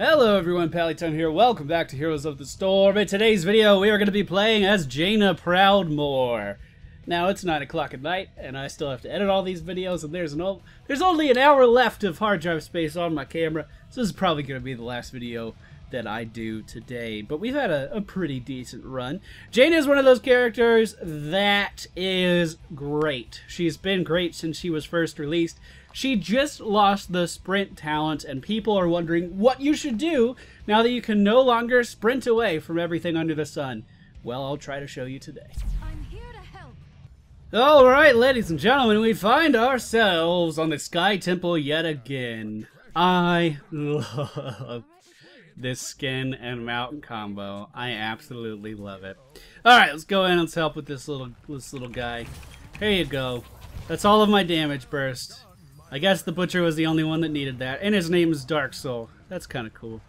Hello everyone, Pallytime here. Welcome back to Heroes of the Storm. In today's video, we are going to be playing as Jaina Proudmoore. Now, it's 9 o'clock at night, and I still have to edit all these videos, and there's only an hour left of hard drive space on my camera, so this is probably going to be the last video that I do today. But we've had a pretty decent run. Jaina is one of those characters that is great. She's been great since she was first released. She just lost the sprint talent, and people are wondering what you should do now that you can no longer sprint away from everything under the sun. Well, I'll try to show you today. I'm here to help. Alright, ladies and gentlemen, we find ourselves on the Sky Temple yet again. I love this skin and mount combo. I absolutely love it. Alright, let's go in and let's help with this little guy. Here you go. That's all of my damage burst. I guess the Butcher was the only one that needed that, and his name is Dark Soul. That's kind of cool.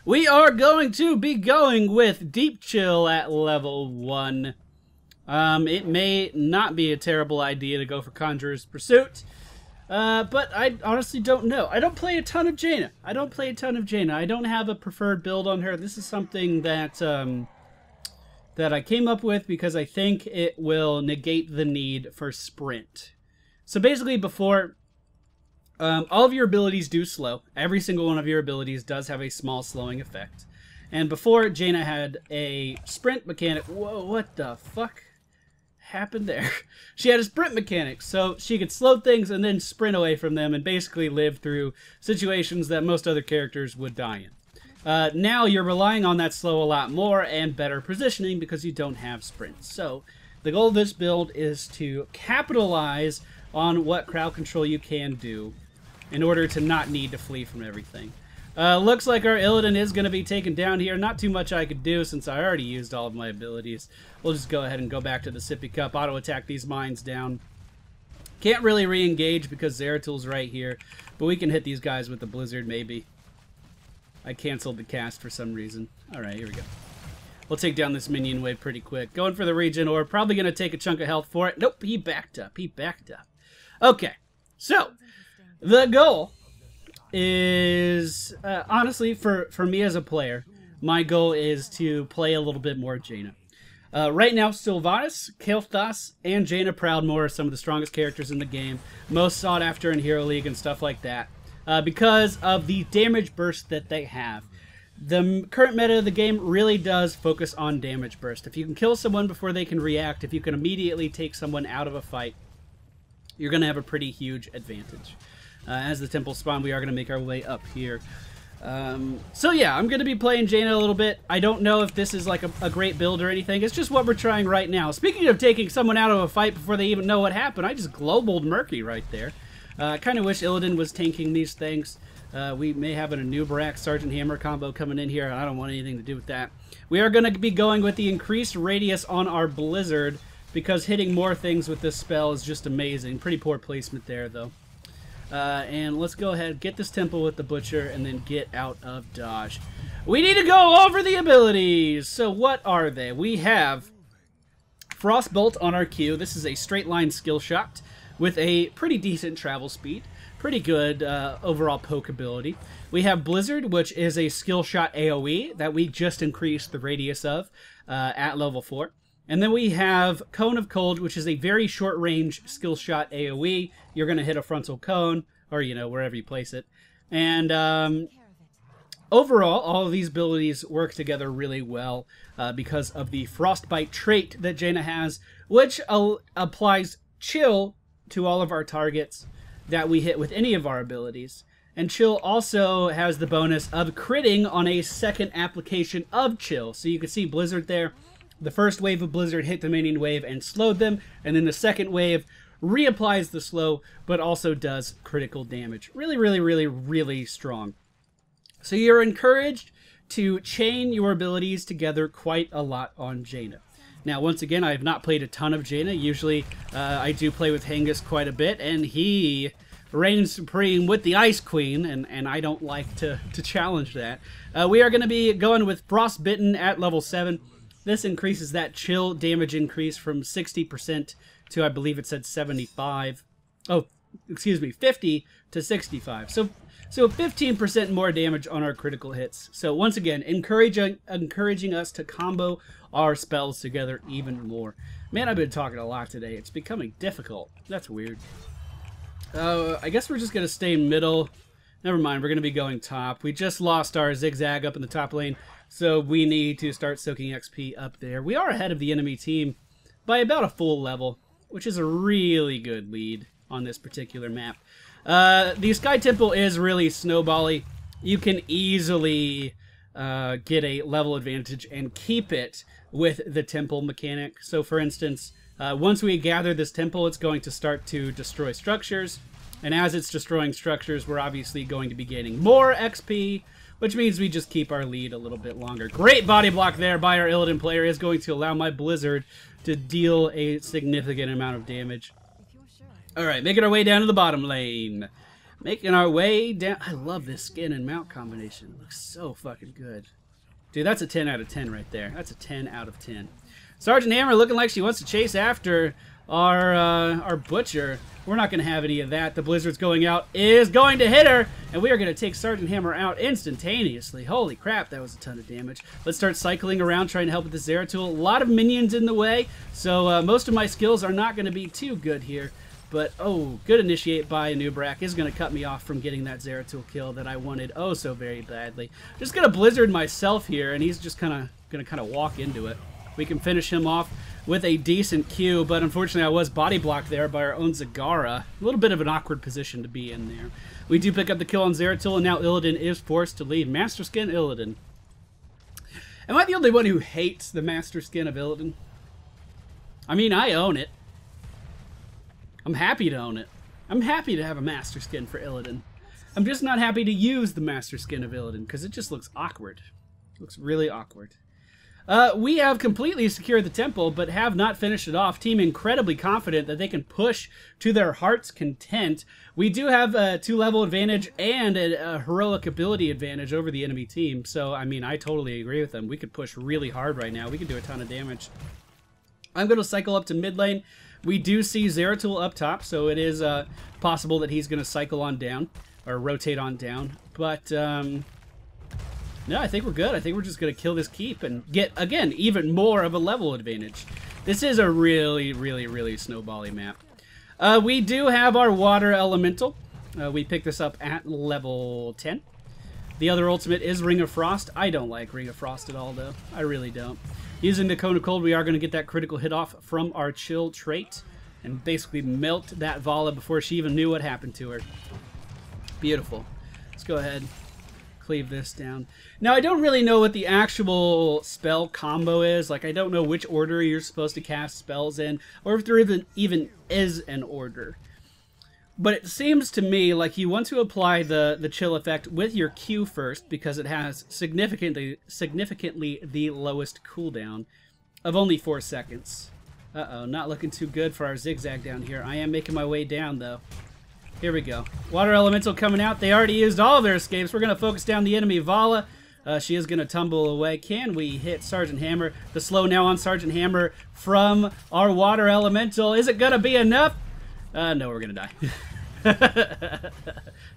We are going to be going with Deep Chill at level 1. It may not be a terrible idea to go for Conjurer's Pursuit, but I honestly don't know. I don't play a ton of Jaina. I don't have a preferred build on her. This is something that that I came up with because I think it will negate the need for sprint. So basically, before... all of your abilities do slow. Every single one of your abilities does have a small slowing effect. And before, Jaina had a sprint mechanic. Whoa, what the fuck happened there? She had a sprint mechanic, so she could slow things and then sprint away from them and basically live through situations that most other characters would die in. Now you're relying on that slow a lot more and better positioning because you don't have sprints. So the goal of this build is to capitalize on what crowd control you can do in order to not need to flee from everything. Looks like our Illidan is going to be taken down here. Not too much I could do since I already used all of my abilities. We'll just go ahead and go back to the Sippy Cup, auto-attack these mines down. Can't really re-engage because Zeratil's right here, but we can hit these guys with the Blizzard maybe. I canceled the cast for some reason. Alright, here we go. We'll take down this minion wave pretty quick. Going for the regen orb, probably going to take a chunk of health for it. Nope, he backed up. Okay, so... the goal is, honestly, for me as a player, my goal is to play a little bit more Jaina. Right now, Sylvanas, Kael'thas, and Jaina Proudmoore are some of the strongest characters in the game, most sought after in Hero League and stuff like that, because of the damage burst that they have. The current meta of the game really does focus on damage burst. If you can kill someone before they can react, if you can immediately take someone out of a fight, you're going to have a pretty huge advantage. As the temple spawn, we are going to make our way up here. So yeah, I'm going to be playing Jaina a little bit. I don't know if this is like a great build or anything. It's just what we're trying right now. Speaking of taking someone out of a fight before they even know what happened, I just globaled Murky right there. I kind of wish Illidan was tanking these things. We may have a Noob Sergeant Hammer combo coming in here. I don't want anything to do with that. We are going to be going with the increased radius on our Blizzard because hitting more things with this spell is just amazing. Pretty poor placement there, though. And let's go ahead, get this temple with the Butcher, and then get out of dodge. We need to go over the abilities! So what are they? We have Frostbolt on our Q. This is a straight line skill shot with a pretty decent travel speed. Pretty good overall poke ability. We have Blizzard, which is a skill shot AoE that we just increased the radius of at level 4. And then we have Cone of Cold, which is a very short-range skill shot AoE. You're going to hit a frontal cone, or, you know, wherever you place it. And overall, all of these abilities work together really well because of the Frostbite trait that Jaina has, which applies Chill to all of our targets that we hit with any of our abilities. And Chill also has the bonus of critting on a second application of Chill. So you can see Blizzard there. The first wave of Blizzard hit the minion wave and slowed them, and then the second wave reapplies the slow, but also does critical damage. Really, really, really, really strong. So you're encouraged to chain your abilities together quite a lot on Jaina. Now, once again, I have not played a ton of Jaina. Usually, I do play with Hengus quite a bit, and he reigns supreme with the Ice Queen, and I don't like to challenge that. We are going to be going with Frostbitten at level 7. This increases that chill damage increase from 60% to, I believe it said 75. Oh, excuse me, 50 to 65. So So 15% more damage on our critical hits. So once again, encouraging us to combo our spells together even more. Man, I've been talking a lot today. It's becoming difficult. That's weird. I guess we're just going to stay middle. Never mind, we're going to be going top. We just lost our zigzag up in the top lane, so we need to start soaking XP up there. We are ahead of the enemy team by about a full level, which is a really good lead on this particular map. The Sky Temple is really snowbally. You can easily get a level advantage and keep it with the temple mechanic. So for instance, once we gather this temple, it's going to start to destroy structures. And as it's destroying structures, we're obviously going to be gaining more XP, which means we just keep our lead a little bit longer. Great body block there by our Illidan player is going to allow my Blizzard to deal a significant amount of damage. Alright, making our way down to the bottom lane. Making our way down. I love this skin and mount combination. It looks so fucking good. Dude, that's a 10 out of 10 right there. That's a 10 out of 10. Sergeant Hammer looking like she wants to chase after our Butcher. We're not going to have any of that. The Blizzard's going out, is going to hit her, and we are going to take Sergeant Hammer out instantaneously. Holy crap, that was a ton of damage. Let's start cycling around trying to help with the Zeratul. A lot of minions in the way, so most of my skills are not going to be too good here. But, oh, good initiate by Noobrak is going to cut me off from getting that Zeratul kill that I wanted oh so very badly. Just going to Blizzard myself here, and he's just going to walk into it. We can finish him off with a decent Q, but unfortunately I was body blocked there by our own Zagara. A little bit of an awkward position to be in there. We do pick up the kill on Zeratul, and now Illidan is forced to leave. Master Skin Illidan. Am I the only one who hates the Master Skin of Illidan? I mean, I own it. I'm happy to own it. I'm happy to have a Master Skin for Illidan. I'm just not happy to use the Master Skin of Illidan, because it just looks awkward. It looks really awkward. We have completely secured the temple, but have not finished it off. Team incredibly confident that they can push to their heart's content. We do have a 2-level advantage and a heroic ability advantage over the enemy team. So, I mean, I totally agree with them. We could push really hard right now. We can do a ton of damage. I'm going to cycle up to mid lane. We do see Zeratul up top, so it is possible that he's going to cycle on down, or rotate on down. But, no, I think we're good. I think we're just going to kill this keep and get, again, even more of a level advantage. This is a really, really, really snowbally map. We do have our Water Elemental. We picked this up at level 10. The other ultimate is Ring of Frost. I don't like Ring of Frost at all, though. I really don't. Using the Cone of Cold, we are going to get that critical hit off from our Chill trait and basically melt that Vala before she even knew what happened to her. Beautiful. Let's go ahead. Cleave this down. Now, I don't really know what the actual spell combo is. Like, I don't know which order you're supposed to cast spells in, or if there even is an order. But it seems to me like you want to apply the chill effect with your Q first, because it has significantly the lowest cooldown of only 4 seconds. Uh-oh, not looking too good for our zigzag down here. I am making my way down, though. Here we go. Water Elemental coming out. They already used all of their escapes. We're going to focus down the enemy Vala. She is going to tumble away. Can we hit Sergeant Hammer? The slow now on Sergeant Hammer from our Water Elemental. Is it going to be enough? No, we're going to die.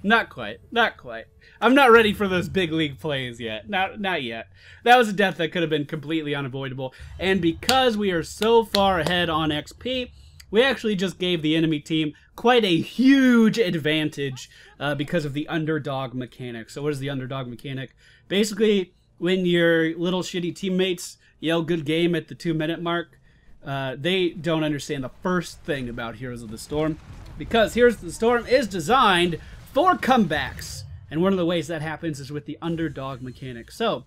Not quite. Not quite. I'm not ready for those big league plays yet. Not yet. That was a death that could have been completely unavoidable. And because we are so far ahead on XP, we actually just gave the enemy team quite a huge advantage because of the underdog mechanic. So what is the underdog mechanic? Basically, when your little shitty teammates yell good game at the 2-minute mark, they don't understand the first thing about Heroes of the Storm. Because Heroes of the Storm is designed for comebacks. And one of the ways that happens is with the underdog mechanic. So,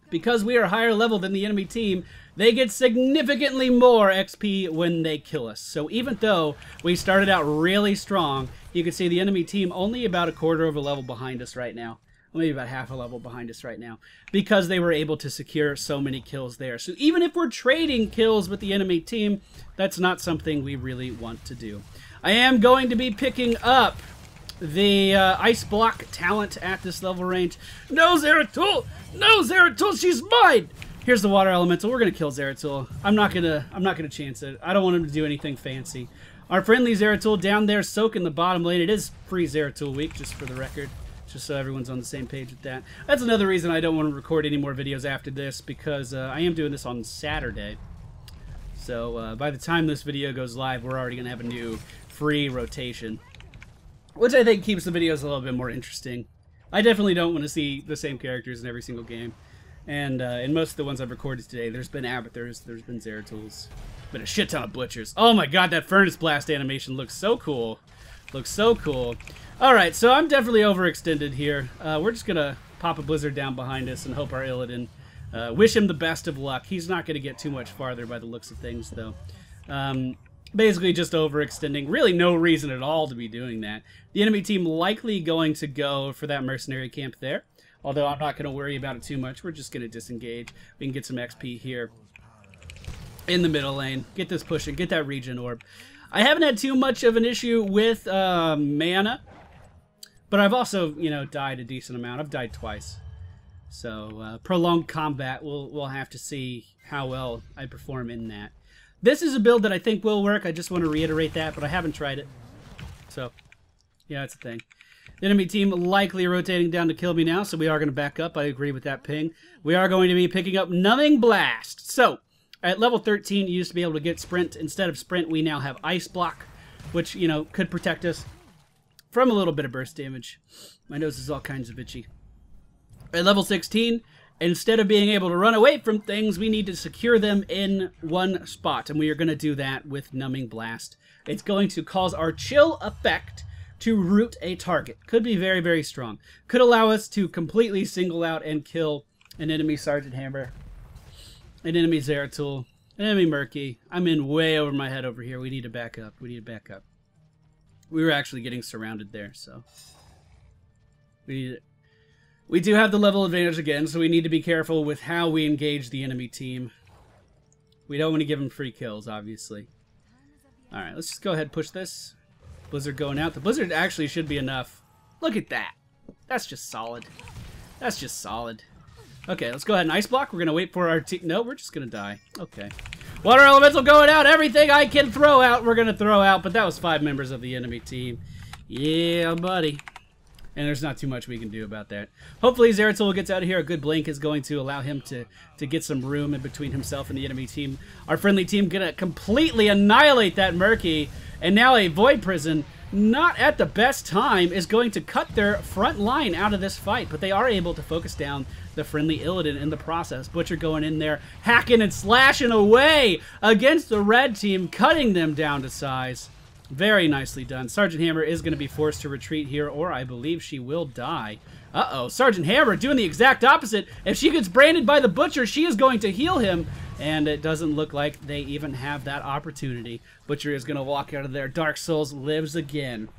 because we are higher level than the enemy team, they get significantly more XP when they kill us. So even though we started out really strong, you can see the enemy team only about a quarter of a level behind us right now. Maybe about half a level behind us right now. Because they were able to secure so many kills there. So even if we're trading kills with the enemy team, that's not something we really want to do. I am going to be picking up the Ice Block talent at this level range. No, Zeratul! No, Zeratul! She's mine! Here's the Water Elemental. We're gonna kill Zeratul. I'm not gonna chance it. I don't want him to do anything fancy. Our friendly Zeratul down there soaking the bottom lane. It is free Zeratul week, just for the record. just so everyone's on the same page with that. That's another reason I don't want to record any more videos after this, because I am doing this on Saturday. So by the time this video goes live, we're already going to have a new free rotation, which I think keeps the videos a little bit more interesting. I definitely don't want to see the same characters in every single game. And in most of the ones I've recorded today, there's been Abathurs, there's been Zeratools, been a shit ton of Butchers. Oh my god, that Furnace Blast animation looks so cool. Looks so cool. Alright, so I'm definitely overextended here. We're just going to pop a Blizzard down behind us and hope our Illidan. Wish him the best of luck. He's not going to get too much farther by the looks of things, though. Basically just overextending. Really no reason at all to be doing that. The enemy team likely going to go for that mercenary camp there. Although I'm not going to worry about it too much. We're just going to disengage. We can get some XP here in the middle lane. Get this pushing. Get that regen orb. I haven't had too much of an issue with mana. But I've also, you know, died a decent amount. I've died twice. So prolonged combat, we'll have to see how well I perform in that. This is a build that I think will work. I just want to reiterate that, but I haven't tried it. So, yeah, that's a thing. The enemy team likely rotating down to kill me now, so we are going to back up. I agree with that ping. We are going to be picking up Numbing Blast. So, at level 13, you used to be able to get Sprint. Instead of Sprint, we now have Ice Block, which, you know, could protect us from a little bit of burst damage. My nose is all kinds of itchy. At level 16, instead of being able to run away from things, we need to secure them in one spot. And we are going to do that with Numbing Blast. It's going to cause our chill effect to root a target. Could be very, very strong. Could allow us to completely single out and kill an enemy Sergeant Hammer, an enemy Zeratool, an enemy Murky. I'm in way over my head over here. We need to back up. We need to back up. We were actually getting surrounded there, so we need it. We do have the level advantage again, so we need to be careful with how we engage the enemy team. We don't want to give them free kills, obviously. Alright, let's just go ahead and push this. Blizzard going out. The Blizzard actually should be enough. Look at that. That's just solid. That's just solid. Okay, let's go ahead and Ice Block. We're going to wait for our team. No, we're just going to die. Okay. Water Elemental going out. Everything I can throw out, we're going to throw out. But that was 5 members of the enemy team. Yeah, buddy. And there's not too much we can do about that. Hopefully Zeratool gets out of here. A good blink is going to allow him to get some room in between himself and the enemy team. Our friendly team going to completely annihilate that Murky. And now a Void Prison, not at the best time, is going to cut their front line out of this fight. But they are able to focus down the friendly Illidan in the process. Butcher going in there, hacking and slashing away against the red team, cutting them down to size. Very nicely done. Sergeant Hammer is going to be forced to retreat here, or I believe she will die. Uh-oh, Sergeant Hammer doing the exact opposite. If she gets branded by the Butcher, she is going to heal him, and it doesn't look like they even have that opportunity. Butcher is going to walk out of there. Dark Souls lives again.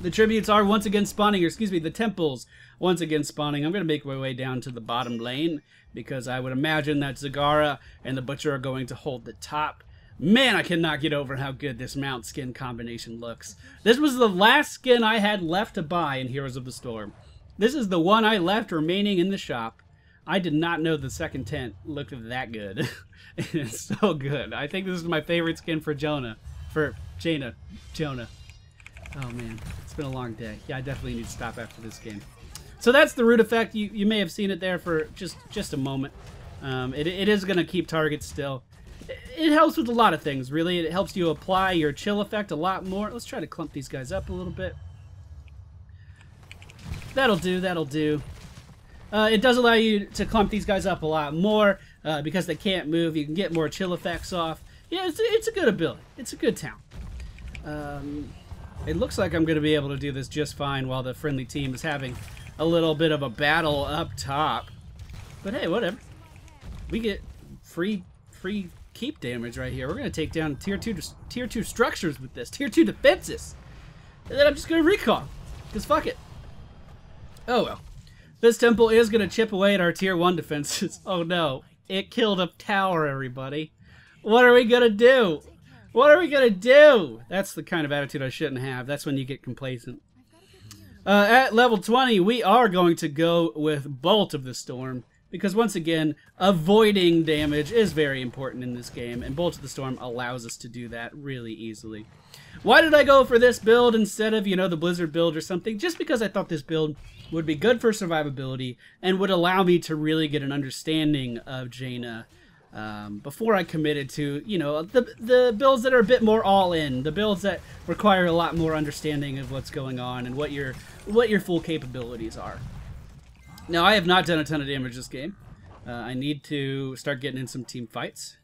The tributes are once again spawning, or excuse me, the temples once again spawning. I'm going to make my way down to the bottom lane, because I would imagine that Zagara and the Butcher are going to hold the top. Man, I cannot get over how good this mount skin combination looks. This was the last skin I had left to buy in Heroes of the Storm. This is the one I left remaining in the shop. I did not know the second tent looked that good. It's so good. I think this is my favorite skin for Jaina. Jonah. Oh man, it's been a long day. Yeah, I definitely need to stop after this game. So that's the root effect. You may have seen it there for just a moment. It is going to keep targets still. It helps with a lot of things, really. It helps you apply your chill effect a lot more. Let's try to clump these guys up a little bit. That'll do, that'll do. It does allow you to clump these guys up a lot more because they can't move. You can get more chill effects off. Yeah, it's a good ability. It's a good talent. It looks like I'm going to be able to do this just fine while the friendly team is having a little bit of a battle up top. But hey, whatever. We get free keep damage right here. We're going to take down tier 2 structures with this. Tier 2 defenses. And then I'm just going to recall. Because fuck it. Oh well. This temple is going to chip away at our tier 1 defenses. Oh no. It killed a tower, everybody. What are we going to do? What are we going to do? That's the kind of attitude I shouldn't have. That's when you get complacent. At level 20, we are going to go with Bolt of the Storm. Because once again, avoiding damage is very important in this game, and Bolt of the Storm allows us to do that really easily. Why did I go for this build instead of, you know, the Blizzard build or something? Just because I thought this build would be good for survivability and would allow me to really get an understanding of Jaina before I committed to, you know, the builds that are a bit more all-in, the builds that require a lot more understanding of what's going on and what your full capabilities are. Now, I have not done a ton of damage this game. I need to start getting in some team fights.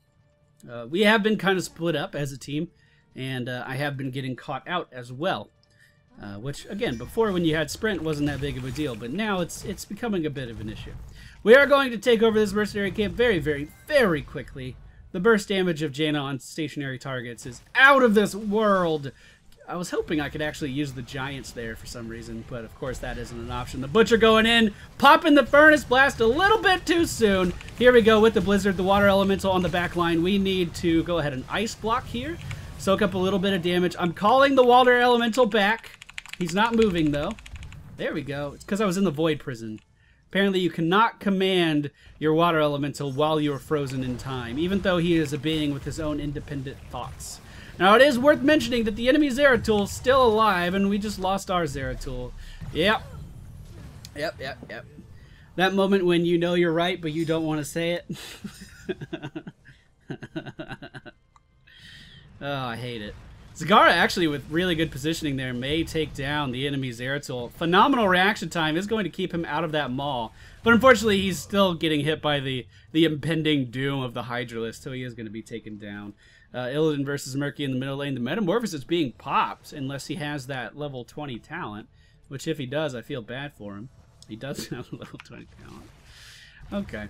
We have been kind of split up as a team, and I have been getting caught out as well. Which, again, before when you had sprint wasn't that big of a deal, but now it's becoming a bit of an issue. We are going to take over this mercenary camp very, very, very quickly. The burst damage of Jaina on stationary targets is out of this world. I was hoping I could actually use the giants there for some reason, but of course that isn't an option. The Butcher going in, popping the Furnace Blast a little bit too soon. Here we go with the Blizzard, the Water Elemental on the back line. We need to go ahead and Ice Block here, soak up a little bit of damage. I'm calling the Water Elemental back. He's not moving though. There we go. It's because I was in the Void Prison. Apparently you cannot command your Water Elemental while you are frozen in time, even though he is a being with his own independent thoughts. Now, it is worth mentioning that the enemy Zeratul is still alive, and we just lost our Zeratul. Yep. That moment when you know you're right, but you don't want to say it. Oh, I hate it. Zagara, actually, with really good positioning there, may take down the enemy Zeratul. Phenomenal reaction time is going to keep him out of that maul. But unfortunately, he's still getting hit by the impending doom of the Hydralisk, so he is going to be taken down. Illidan versus Murky in the middle lane. The Metamorphosis is being popped unless he has that level 20 talent, which if he does, I feel bad for him. He does have a level 20 talent. Okay.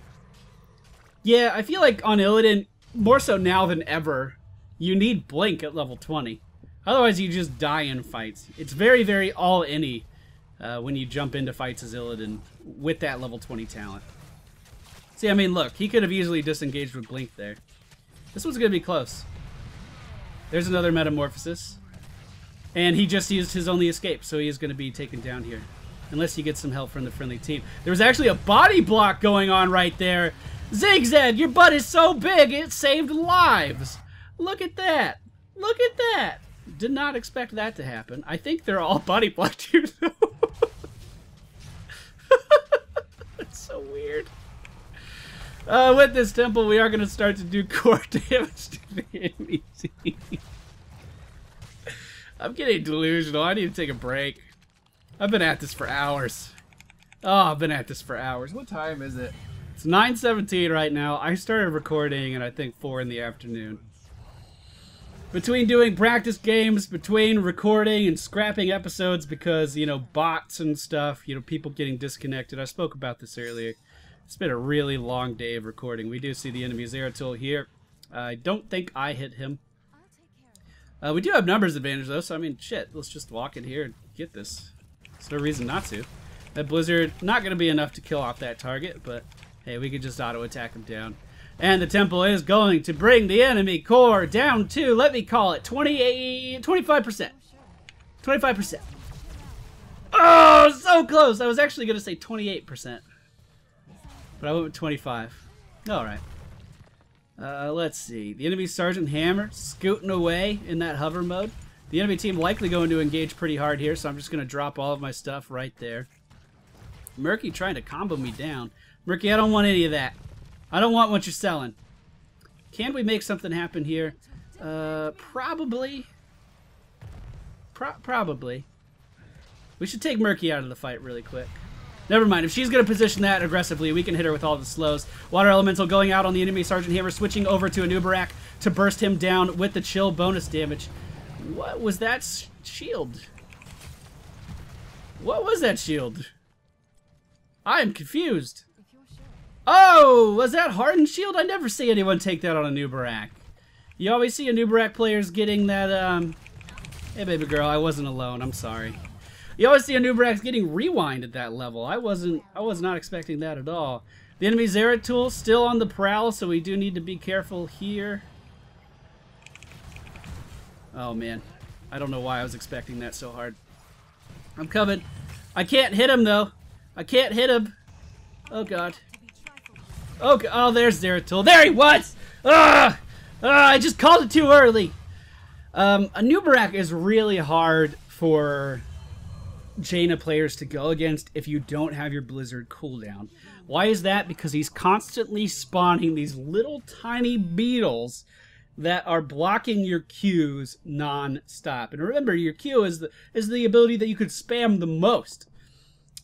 Yeah, I feel like on Illidan, more so now than ever, you need Blink at level 20. Otherwise, you just die in fights. It's very, very all-any when you jump into fights as Illidan with that level 20 talent. See, I mean, look, he could have easily disengaged with Blink there. This one's going to be close. There's another Metamorphosis. And he just used his only escape, so he is going to be taken down here. Unless he gets some help from the friendly team. There was actually a body block going on right there. Zigzag, your butt is so big, it saved lives. Look at that. Look at that. Did not expect that to happen. I think they're all body blocked here, though. That's so weird. With this temple, we are going to start to do core damage to the enemy team. I'm getting delusional. I need to take a break. I've been at this for hours. Oh, I've been at this for hours. What time is it? It's 9:17 right now. I started recording at I think 4 in the afternoon. Between doing practice games, between recording and scrapping episodes because, you know, bots and stuff, you know, people getting disconnected. I spoke about this earlier. It's been a really long day of recording. We do see the enemy Zeratul here. I don't think I hit him. We do have numbers advantage though, so I mean, shit, let's just walk in here and get this. There's no reason not to. That Blizzard, not going to be enough to kill off that target, but hey, we could just auto-attack him down. And the temple is going to bring the enemy core down to, let me call it, 25%. 25%. Oh, so close! I was actually going to say 28%. But I went with 25. Alright. Let's see. The enemy Sergeant Hammer scooting away in that hover mode. The enemy team likely going to engage pretty hard here, so I'm just going to drop all of my stuff right there. Murky trying to combo me down. Murky, I don't want any of that. I don't want what you're selling. Can we make something happen here? Probably. Probably. We should take Murky out of the fight really quick. Never mind. If she's going to position that aggressively, we can hit her with all the slows. Water Elemental going out on the enemy Sergeant Hammer, switching over to a Nubarak to burst him down with the chill bonus damage. What was that shield? What was that shield? I am confused. Oh, was that Hardened Shield? I never see anyone take that on a Nubarak. You always see a Nubarak players getting that, Hey, baby girl, I wasn't alone. I'm sorry. You always see a Nubarak getting rewind at that level. I was not expecting that at all. The enemy Zeratul still on the prowl, so we do need to be careful here. Oh, man. I don't know why I was expecting that so hard. I'm coming. I can't hit him, though. I can't hit him. Oh, God. Okay. Oh, there's Zeratul. There he was! I just called it too early. A Nubarak is really hard for Jaina players to go against if you don't have your Blizzard cooldown. Why is that? Because he's constantly spawning these little tiny beetles that are blocking your Qs non-stop. And remember, your Q is the ability that you could spam the most.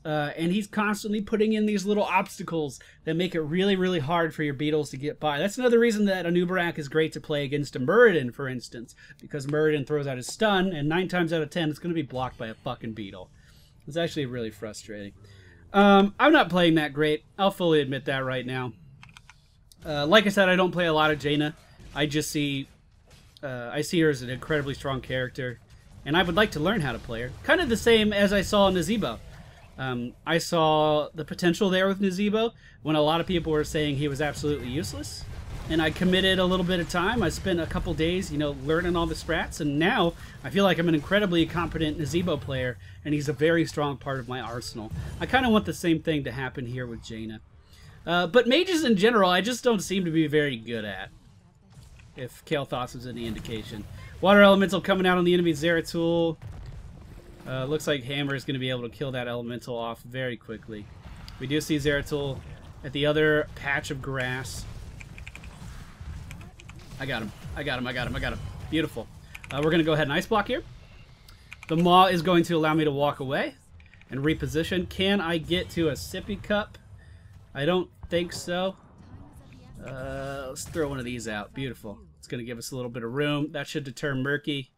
And he's constantly putting in these little obstacles that make it really, really hard for your beetles to get by. That's another reason that a Nubarak is great to play against a Muradin, for instance. Because Muradin throws out his stun, and 9 times out of 10, it's going to be blocked by a fucking beetle. It's actually really frustrating. I'm not playing that great. I'll fully admit that right now. Like I said, I don't play a lot of Jaina. I just see... I see her as an incredibly strong character. And I would like to learn how to play her. Kind of the same as I saw in Nazeebo. I saw the potential there with Nazeebo when a lot of people were saying he was absolutely useless. And I committed a little bit of time. I spent a couple days, you know, learning all the strats. And now I feel like I'm an incredibly competent Nazeebo player. And he's a very strong part of my arsenal. I kind of want the same thing to happen here with Jaina. But mages in general, I just don't seem to be very good at. If Kael'thas is any indication. Water Elemental coming out on the enemy Zeratul. Looks like Hammer is going to be able to kill that Elemental off very quickly. We do see Zeratul at the other patch of grass. I got him. I got him. I got him. I got him. Beautiful. We're going to go ahead and ice block here. The Maw is going to allow me to walk away and reposition. Can I get to a sippy cup? I don't think so. Let's throw one of these out. Beautiful. It's going to give us a little bit of room. That should deter Murky.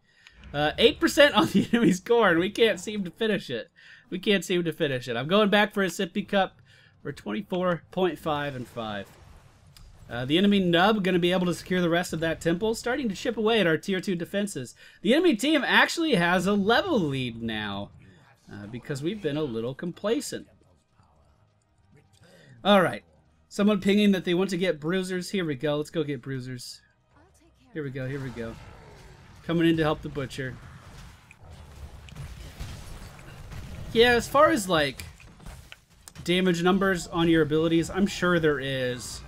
8% on the enemy's core, and we can't seem to finish it. We can't seem to finish it. I'm going back for a sippy cup. We're 24.5 and 5. The enemy Nub going to be able to secure the rest of that temple, starting to chip away at our tier 2 defenses. The enemy team actually has a level lead now, because we've been a little complacent. Alright. Someone pinging that they want to get bruisers. Here we go. Let's go get bruisers. Here we go. Here we go. Coming in to help the butcher. Yeah, as far as like damage numbers on your abilities, I'm sure there is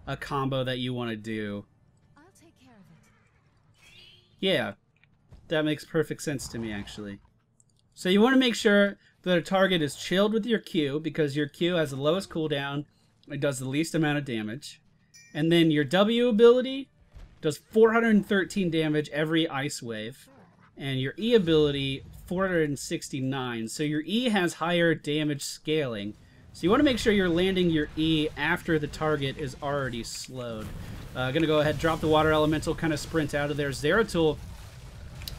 a combo that you want to do. I'll take care of it. Yeah, that makes perfect sense to me, actually. So you want to make sure that a target is chilled with your Q, because your Q has the lowest cooldown. It does the least amount of damage. And then your W ability does 413 damage every ice wave. And your E ability, 469. So your E has higher damage scaling. So you want to make sure you're landing your E after the target is already slowed. Gonna go ahead, drop the Water Elemental, kind of sprint out of there. Zeratul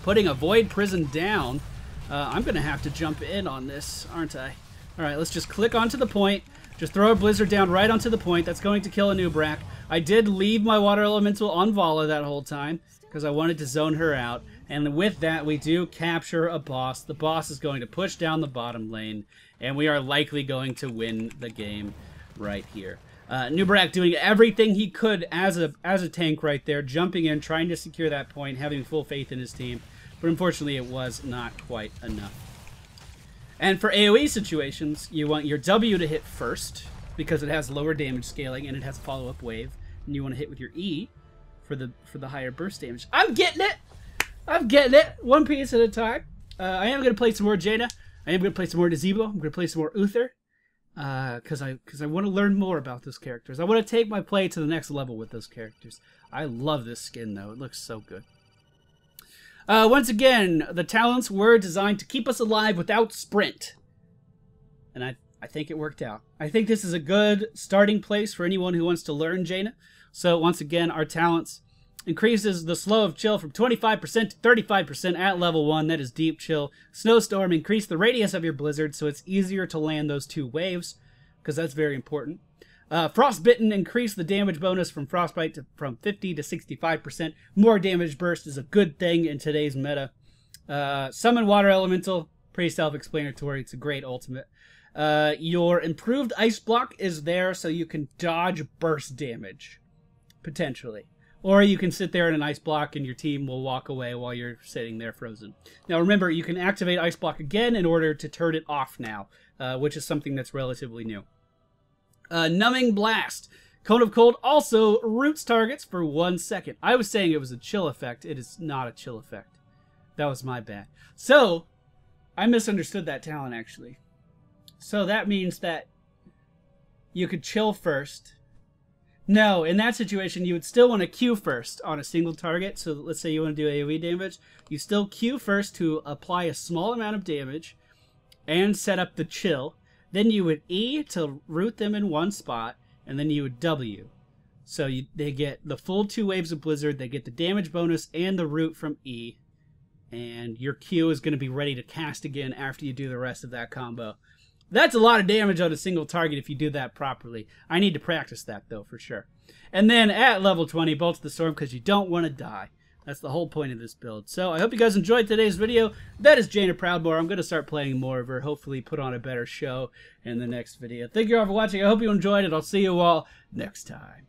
putting a Void Prison down. I'm gonna have to jump in on this, aren't I? Alright, let's just click onto the point. Just throw a Blizzard down right onto the point. That's going to kill a Nubrak. I did leave my Water Elemental on Vala that whole time, because I wanted to zone her out. And with that, we do capture a boss. The boss is going to push down the bottom lane, and we are likely going to win the game right here. Nubrak doing everything he could as a tank right there, jumping in, trying to secure that point, having full faith in his team. But unfortunately, it was not quite enough. And for AoE situations, you want your W to hit first, because it has lower damage scaling and it has follow-up wave. And you want to hit with your E for the higher burst damage. I'm getting it! I'm getting it! One piece at a time. I am going to play some more Jaina. I am going to play some more Nazeebo. I'm going to play some more Uther. Because I want to learn more about those characters. I want to take my play to the next level with those characters. I love this skin, though. It looks so good. Once again, the talents were designed to keep us alive without sprint. And I think it worked out. I think this is a good starting place for anyone who wants to learn Jaina. So once again, our talents increases the slow of chill from 25% to 35% at level 1. That is deep chill. Snowstorm, increase the radius of your blizzard so it's easier to land those 2 waves, because that's very important. Frostbitten, increase the damage bonus from Frostbite from 50 to 65%. More damage burst is a good thing in today's meta. Summon Water Elemental, pretty self-explanatory. It's a great ultimate. Your improved Ice Block is there so you can dodge burst damage, potentially. Or you can sit there in an Ice Block and your team will walk away while you're sitting there frozen. Now remember, you can activate Ice Block again in order to turn it off now, which is something that's relatively new. Numbing Blast. Cone of Cold also roots targets for 1 second. I was saying it was a chill effect. It is not a chill effect. That was my bad. So, I misunderstood that talent, actually. So that means that you could chill first. No, in that situation, you would still want to Q first on a single target. So let's say you want to do AoE damage. You still Q first to apply a small amount of damage and set up the chill. Then you would E to root them in one spot. And then you would W. So they get the full 2 waves of Blizzard. They get the damage bonus and the root from E. And your Q is going to be ready to cast again after you do the rest of that combo. That's a lot of damage on a single target if you do that properly. I need to practice that, though, for sure. And then at level 20, Bolt of the Storm, because you don't want to die. That's the whole point of this build. So I hope you guys enjoyed today's video. That is Jaina Proudmore. I'm going to start playing more of her. Hopefully put on a better show in the next video. Thank you all for watching. I hope you enjoyed it. I'll see you all next time.